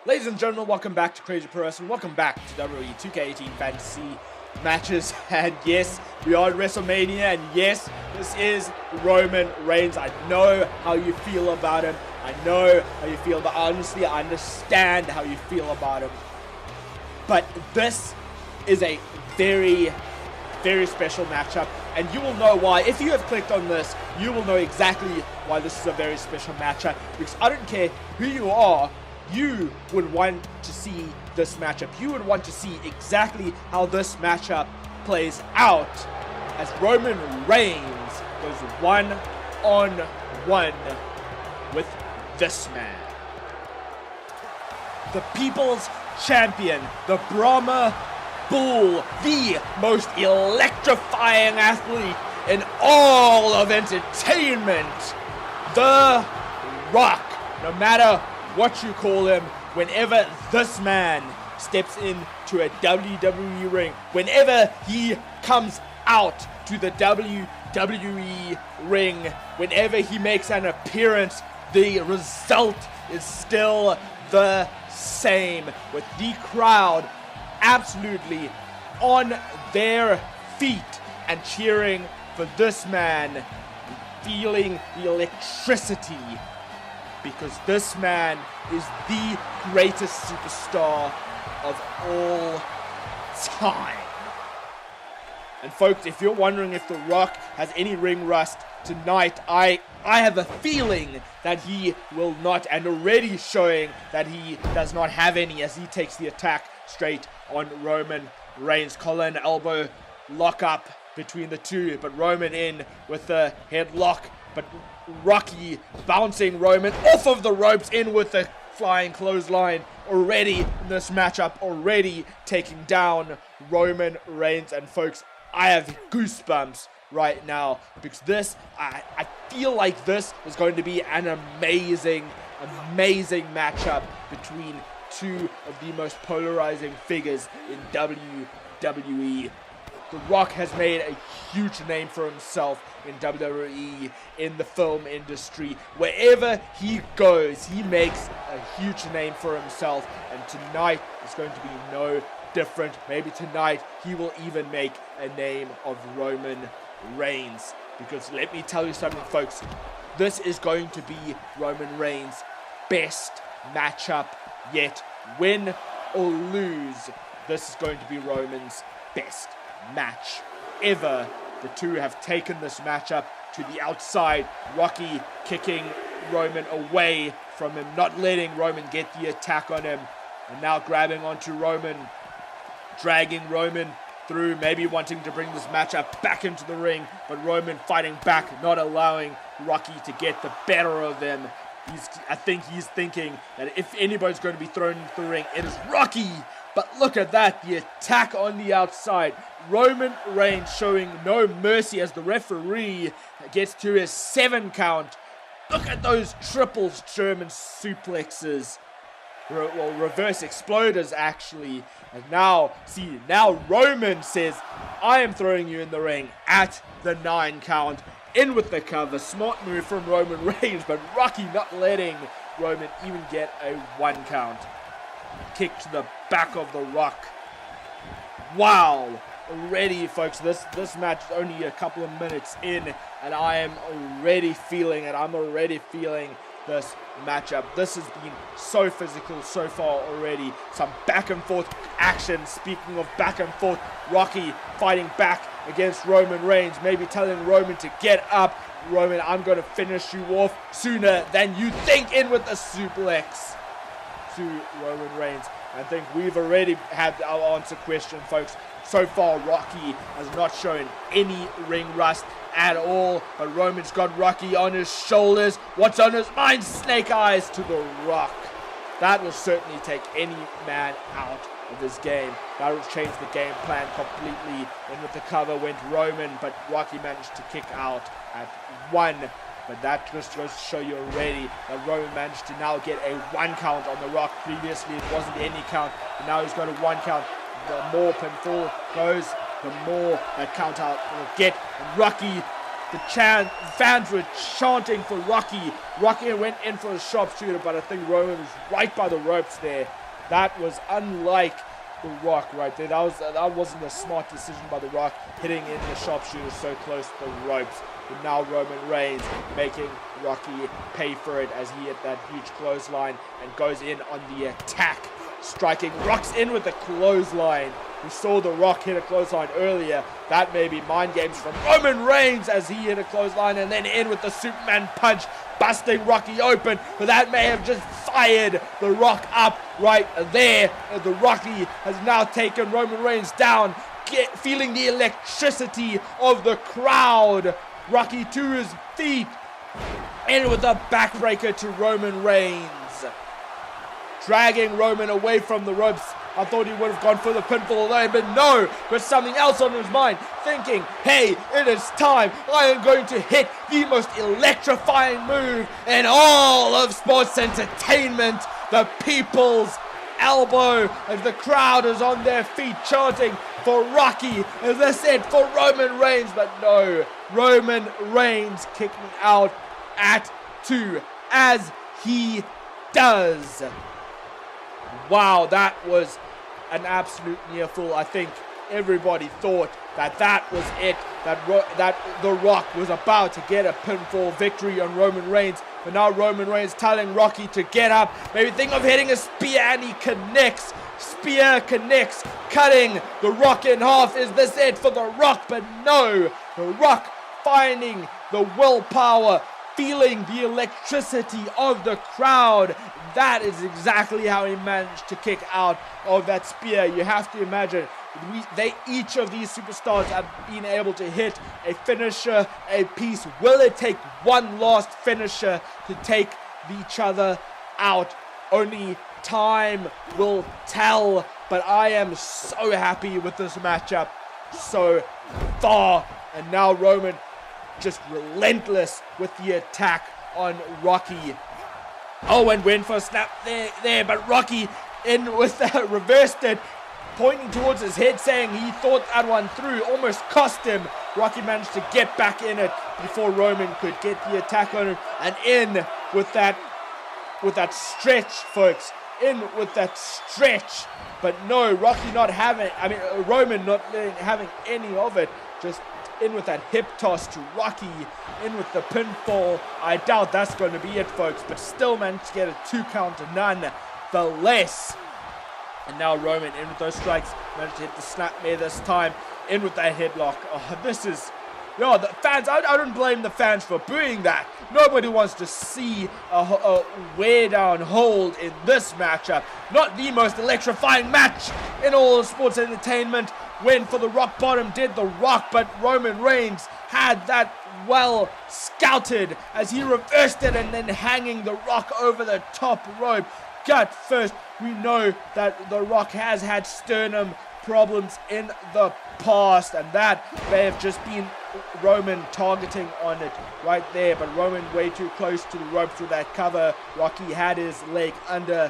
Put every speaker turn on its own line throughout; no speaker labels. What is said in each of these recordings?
Ladies and gentlemen, welcome back to Crazy Pro Wrestling. Welcome back to WWE 2K18 Fantasy Matches. And yes, we are at Wrestlemania. And yes, this is Roman Reigns. I know how you feel about him. I know how you feel about honestly, I understand how you feel about him. But this is a very, very special matchup. And you will know why. If you have clicked on this, you will know exactly why this is a very special matchup. Because I don't care who you are, you would want to see this matchup. You would want to see exactly how this matchup plays out as Roman Reigns goes one-on-one with this man. The People's Champion, the Brahma Bull, the most electrifying athlete in all of entertainment, The Rock. No matter what you call him, whenever this man steps into a WWE ring, whenever he comes out to the WWE ring, whenever he makes an appearance, the result is still the same, with the crowd absolutely on their feet and cheering for this man, feeling the electricity, because this man is the greatest superstar of all time. And folks, if you're wondering if The Rock has any ring rust tonight, I have a feeling that he will not, and already showing that he does not have any as he takes the attack straight on Roman Reigns. Collar and elbow lock up between the two, but Roman in with the headlock, but Rocky bouncing Roman off of the ropes, in with the flying clothesline. Already in this matchup, already taking down Roman Reigns. And folks, I have goosebumps right now because this, I feel like this is going to be an amazing matchup between two of the most polarizing figures in WWE. The Rock has made a huge name for himself in WWE, in the film industry. Wherever he goes, he makes a huge name for himself, and tonight is going to be no different. Maybe tonight he will even make a name of Roman Reigns, because let me tell you something, folks, this is going to be Roman Reigns' best matchup yet. Win or lose, this is going to be Roman's best match ever. The two have taken this matchup to the outside. Rocky kicking Roman away from him, not letting Roman get the attack on him, and now grabbing onto Roman, dragging Roman through, maybe wanting to bring this matchup back into the ring, but Roman fighting back, not allowing Rocky to get the better of them. I think he's thinking that if anybody's going to be thrown into the ring, it is Rocky. But look at that, the attack on the outside. Roman Reigns showing no mercy as the referee gets to his 7 count. Look at those triple German suplexes. Well, reverse exploders actually. And now Roman says, I am throwing you in the ring at the 9 count. In with the cover. Smart move from Roman Reigns, but Rocky not letting Roman even get a 1 count. Kick to the back of the Rock. Wow. Already, folks, this match is only a couple of minutes in, and I am already feeling it. I'm already feeling this matchup. This has been so physical so far already. Some back and forth action. Speaking of back and forth, Rocky fighting back against Roman Reigns, maybe telling Roman to get up. Roman, I'm going to finish you off sooner than you think, in with the suplex to Roman Reigns. I think we've already had our answer question, folks. So far, Rocky has not shown any ring rust at all, but Roman's got Rocky on his shoulders. What's on his mind? Snake eyes to the Rock. That will certainly take any man out of this game. That will change the game plan completely. And with the cover went Roman, but Rocky managed to kick out at 1. But that just goes to show you already that Roman managed to now get a 1 count on the Rock. Previously it wasn't any count, but now he's got a 1 count. The more pinfall goes, the more that count out will get. And Rocky fans were chanting for Rocky. Rocky went in for a sharpshooter, but I think Roman was right by the ropes there. That was unlike The Rock right there. That wasn't a smart decision by The Rock, hitting in the sharpshooter so close to the ropes. But now Roman Reigns making Rocky pay for it as he hit that huge clothesline and goes in on the attack, striking. Rock's in with the clothesline. We saw The Rock hit a clothesline earlier. That may be mind games from Roman Reigns as he hit a clothesline and then in with the Superman punch, busting Rocky open. But that may have just fired The Rock up right there. The Rocky has now taken Roman Reigns down, feeling the electricity of the crowd. Rocky to his feet, in with a backbreaker to Roman Reigns, dragging Roman away from the ropes. I thought he would have gone for the pinfall there, but no, got something else on his mind, thinking, hey, it is time. I am going to hit the most electrifying move in all of sports entertainment, the people's elbow, as the crowd is on their feet chanting for Rocky, as I said, for Roman Reigns, but no, Roman Reigns kicking out at 2, as he does. Wow, that was an absolute near fall. I think everybody thought that was it, that The Rock was about to get a pinfall victory on Roman Reigns, but now Roman Reigns telling Rocky to get up, maybe think of hitting a spear, and he connects. Spear connects, cutting The Rock in half. Is this it for The Rock? But no, The Rock finding the willpower, feeling the electricity of the crowd. That is exactly how he managed to kick out of that spear. You have to imagine, each of these superstars have been able to hit a finisher, a piece. Will it take one last finisher to take each other out? Only time will tell, but I am so happy with this matchup so far. And now Roman just relentless with the attack on Rocky. Oh, and went for a snap there, but Rocky in with that, reversed it, pointing towards his head, saying he thought that one through, almost cost him. Rocky managed to get back in it before Roman could get the attack on him, and in with that stretch, folks. In with that stretch, but no, Rocky not having, Roman not having any of it, just in with that hip toss to Rocky, in with the pinfall. I doubt that's going to be it, folks, but still managed to get a 2 count nonetheless. And now Roman in with those strikes, managed to hit the snapmare this time, in with that headlock. Oh, this is, the fans, I don't blame the fans for booing that. Nobody wants to see a wear down hold in this matchup. Not the most electrifying match in all of sports entertainment. When for the rock bottom did The Rock, but Roman Reigns had that well scouted as he reversed it and then hanging The Rock over the top rope. Gut first, we know that The Rock has had sternum problems in the past, and that may have just been Roman targeting on it right there, but Roman way too close to the ropes with that cover. Rocky had his leg under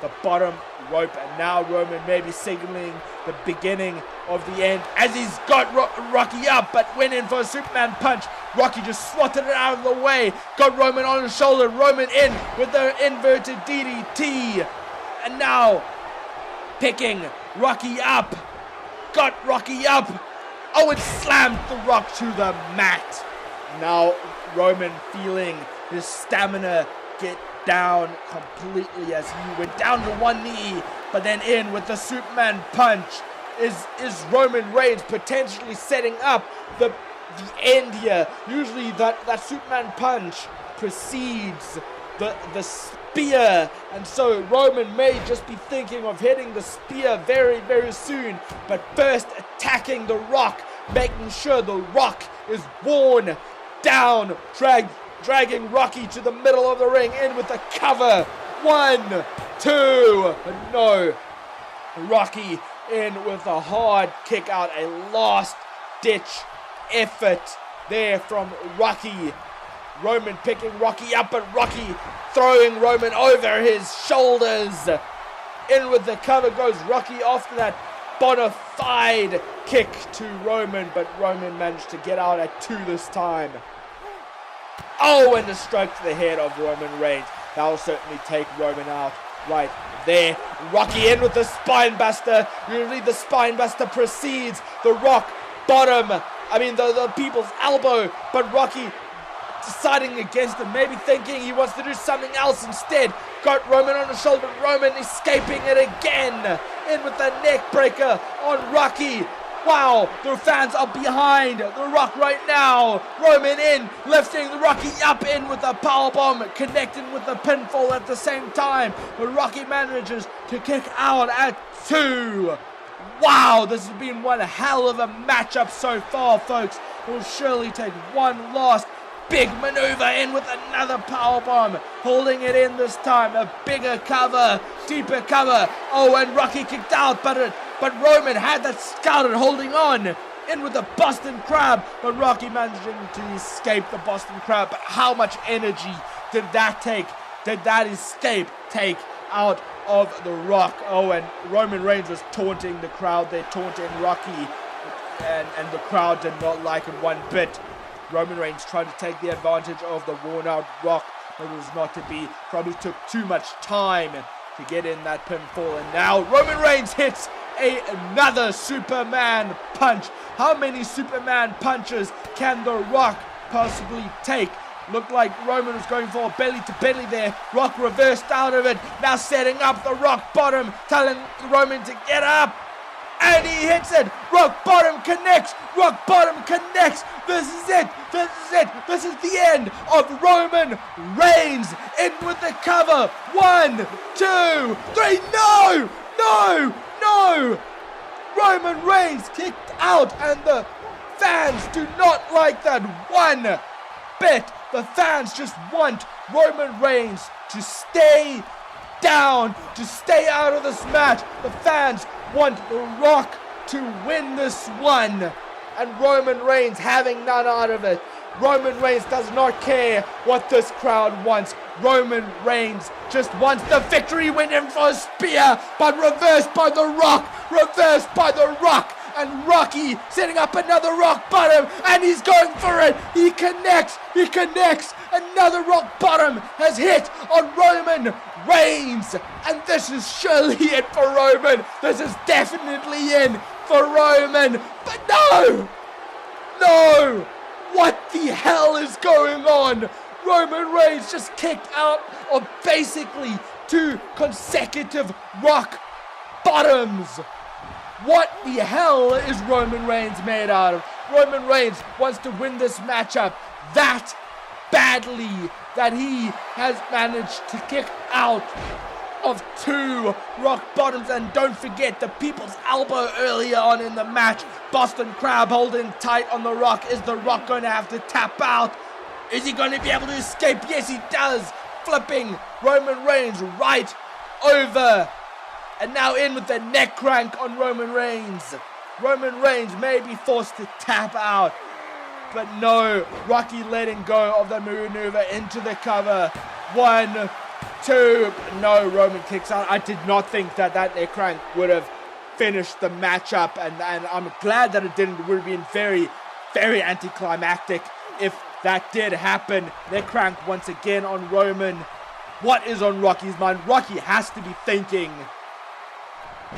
the bottom rope, and now Roman may be signaling the beginning of the end as he's got Rocky up, but went in for a Superman punch. Rocky just swatted it out of the way, got Roman on his shoulder, Roman in with the inverted DDT, and now picking Rocky up, got Rocky up. Oh, it slammed The Rock to the mat. Now Roman feeling his stamina get down completely as he went down to one knee, but then in with the Superman punch. Is Roman Reigns potentially setting up the end here? Usually that Superman punch precedes the spear, and so Roman may just be thinking of hitting the spear very, very soon, but first attacking The Rock, making sure The Rock is worn down, dragging Rocky to the middle of the ring, in with the cover. 1, 2, but no. Rocky in with a hard kick out, a last ditch effort there from Rocky. Roman picking Rocky up, but Rocky throwing Roman over his shoulders. In with the cover goes Rocky after that, bona fide kick to Roman, but Roman managed to get out at 2 this time. Oh, and a strike to the head of Roman Reigns. That will certainly take Roman out right there. Rocky in with the spine buster. Usually the spine buster precedes the rock bottom. The people's elbow, but Rocky deciding against it, maybe thinking he wants to do something else instead. Got Roman on the shoulder, Roman escaping it again. In with the neck breaker on Rocky. Wow, the fans are behind the Rock right now. Roman in, lifting the Rocky up, in with a powerbomb, connecting with the pinfall at the same time. But Rocky manages to kick out at 2. Wow, this has been one hell of a matchup so far, folks. It will surely take one last big maneuver, in with another powerbomb, holding it in this time. A bigger cover, deeper cover. Oh, and Rocky kicked out, but Roman had that scouted, holding on. In with the Boston Crab, but Rocky managing to escape the Boston Crab. But how much energy did that take? Did that escape take out of the Rock? Oh, and Roman Reigns was taunting the crowd. They're taunting Rocky, and the crowd did not like it one bit. Roman Reigns tried to take the advantage of the worn-out Rock, but it was not to be. Probably took too much time to get in that pinfall, and now Roman Reigns hits another Superman punch. How many Superman punches can the Rock possibly take? Looked like Roman was going for a belly to belly there. Rock reversed out of it, now setting up the Rock bottom, telling Roman to get up. And he hits it. Rock bottom connects. Rock bottom connects. This is it. This is it. This is the end of Roman Reigns. In with the cover. 1, 2, 3. No! No! No! Roman Reigns kicked out, and the fans do not like that one bit. The fans just want Roman Reigns to stay down, to stay out of this match. The fans want The Rock to win this one, and Roman Reigns having none out of it. Roman Reigns does not care what this crowd wants. Roman Reigns just wants the victory, went in for a spear, but reversed by The Rock, reversed by The Rock, and Rocky setting up another rock bottom, and he's going for it. He connects, another rock bottom has hit on Roman Reigns, and this is surely it for Roman. This is definitely in for Roman, but no! What the hell is going on? Roman Reigns just kicked out of basically 2 consecutive rock bottoms. What the hell is Roman Reigns made out of? Roman Reigns wants to win this matchup that badly that he has managed to kick out of 2 rock bottoms. And don't forget the people's elbow earlier on in the match. Boston Crab holding tight on The Rock. Is The Rock going to have to tap out? Is he going to be able to escape? Yes, he does. Flipping Roman Reigns right over. And now in with the neck crank on Roman Reigns. Roman Reigns may be forced to tap out, but no, Rocky letting go of the maneuver into the cover. 1, 2, no, Roman kicks out. I did not think that neck crank would have finished the matchup, and I'm glad that it didn't. It would have been very, very anticlimactic if that did happen. Neck crank once again on Roman. What is on Rocky's mind? Rocky has to be thinking,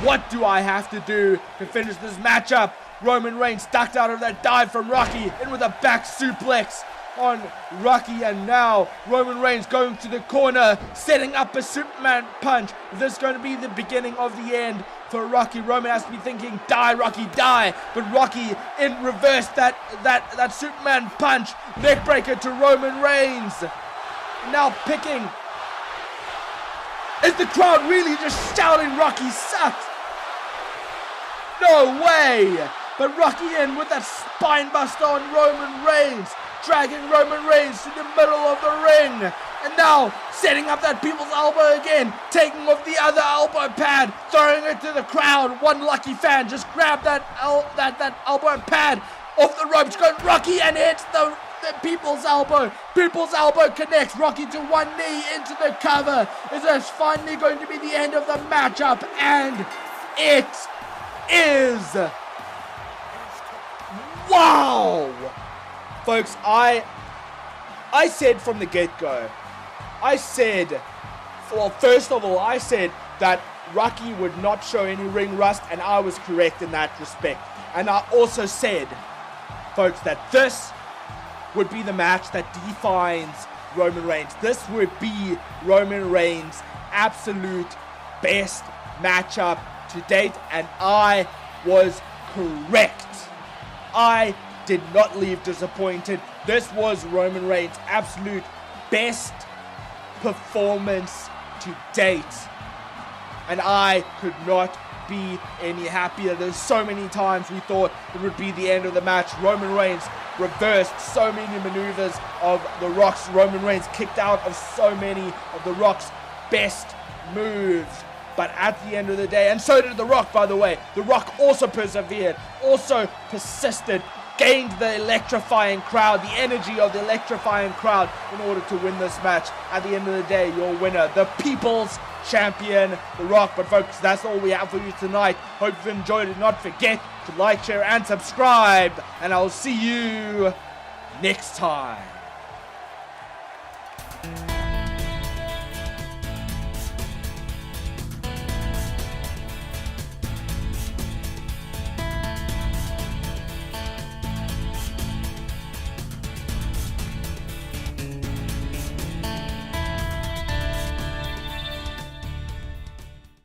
what do I have to do to finish this matchup? Roman Reigns ducked out of that dive from Rocky, in with a back suplex on Rocky, and now Roman Reigns going to the corner, setting up a Superman punch. Is this going to be the beginning of the end for Rocky? Roman has to be thinking, die, Rocky, die. But Rocky in reverse that Superman punch, neckbreaker to Roman Reigns. Now picking. Is the crowd really just shouting Rocky sucks? No way! But Rocky in with that spine buster on Roman Reigns, dragging Roman Reigns to the middle of the ring. And now setting up that people's elbow again, taking off the other elbow pad, throwing it to the crowd. One lucky fan just grabbed that elbow pad off the ropes, going Rocky, and hits the people's elbow. People's elbow connects. Rocky to one knee into the cover. Is this finally going to be the end of the matchup? And it is... Wow! Folks, I said from the get-go, well, first of all, I said that Rocky would not show any ring rust, and I was correct in that respect. And I also said, folks, that this would be the match that defines Roman Reigns. This would be Roman Reigns' absolute best matchup to date, and I was correct. I did not leave disappointed. This was Roman Reigns' absolute best performance to date, and I could not be any happier. There's so many times we thought it would be the end of the match. Roman Reigns reversed so many maneuvers of The Rock's. Roman Reigns kicked out of so many of The Rock's best moves. But at the end of the day, and so did The Rock, by the way, The Rock also persevered, also persisted, gained the electrifying crowd, the energy of the electrifying crowd in order to win this match. At the end of the day, your winner, the People's Champion, The Rock. But folks, that's all we have for you tonight. Hope you've enjoyed it. Not forget to like, share, and subscribe. And I'll see you next time.